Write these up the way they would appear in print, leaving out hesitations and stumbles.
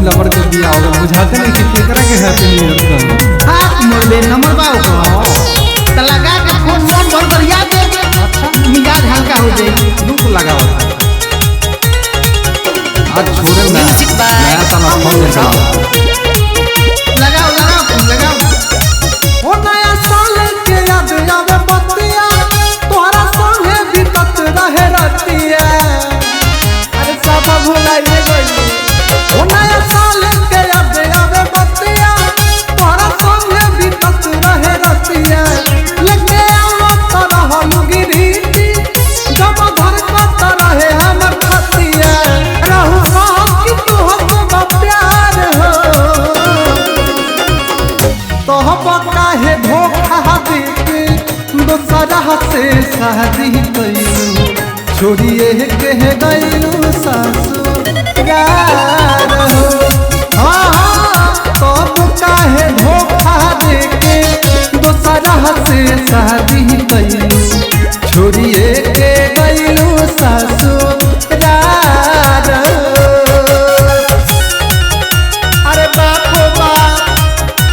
lover के बिया हो बुझाते नहीं कि केकरा के हैप्पी न्यू ईयर कर हाथ मोले नंबर बा को त लगा के फोन मन भर कर याद दे के मिजाज हल्का हो जाए रुक लगाओ आज छोड़े ना नया साल फोन लगाओ ओ नया साल के याद आवे बतिया तोहरा संगे बीतत रहे रतिया अरे सब भुलाइए गइल ओ नया साल के याद आवे बतिया तोहरा संगे बीतत रहे रतिया लगे आवत रहल गिरीती जब धरकत रहे हमर खतिया रहू कि तू हम प्यार हो तोहबा काहे धोखा देके दोसरा से शादी कइलू छोड़िए के गइलू ससुराल हो हाँ तब काहे धोखा देके दोसरा से शादी कइलू छोड़िए के गइलू ससुराल अरे बाप रे बाप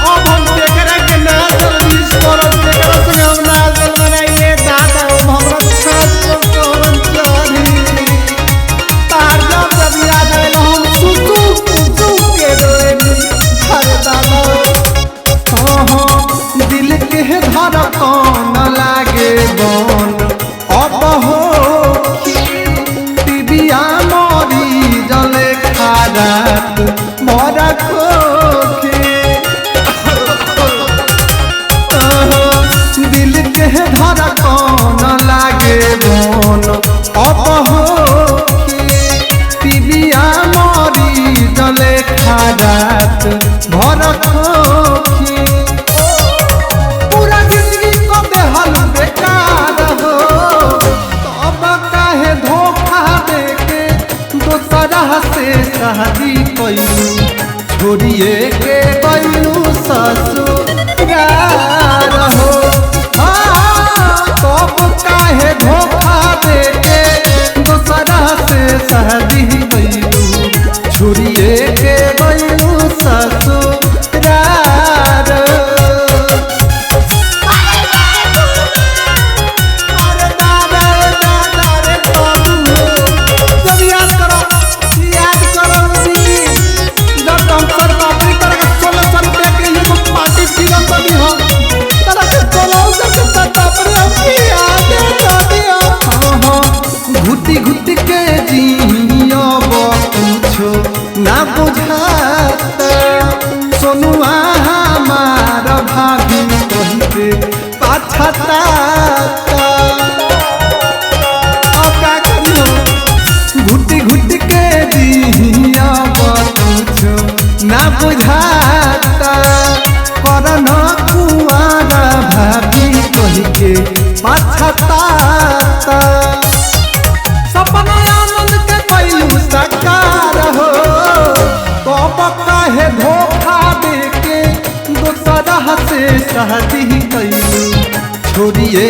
अब हम केकरा के ना सर्विस करब केकरा से हम ना बनाइए दादा हमरा छत कोरम चढ़ी तार जब याद आइल हम सुसु के रोएनी अरे दादा हाँ दिल के धड़कन लागे बन अब हो टीबिया मरी जले खारात मरा खोखे दिल के धड़कन लागे बन अब हो टीबिया मरी जले खारात भर खोखे पूरा जिंदगी को बेहाल बेकार हो तब काहे धोखा देके दोसरा से शादी कइलू छोड़िए के गइलू ससुराल हो हाँ तब काहे धोखा देके दोसरा से शादी कइलू छोड़िए के गइलू ससुराल घुटी घुटी के जियब कुछो ना बुझाता सोनुआ हमार भाभी कहते पाछता घुटी घुटी के जियब कुछो ना बुझाता करन कुआर भाभी कहके पाछता सपना आनंद के कइलू साकार हो तब काहे धोखा देके दोसरा से शादी कइलू छोड़िए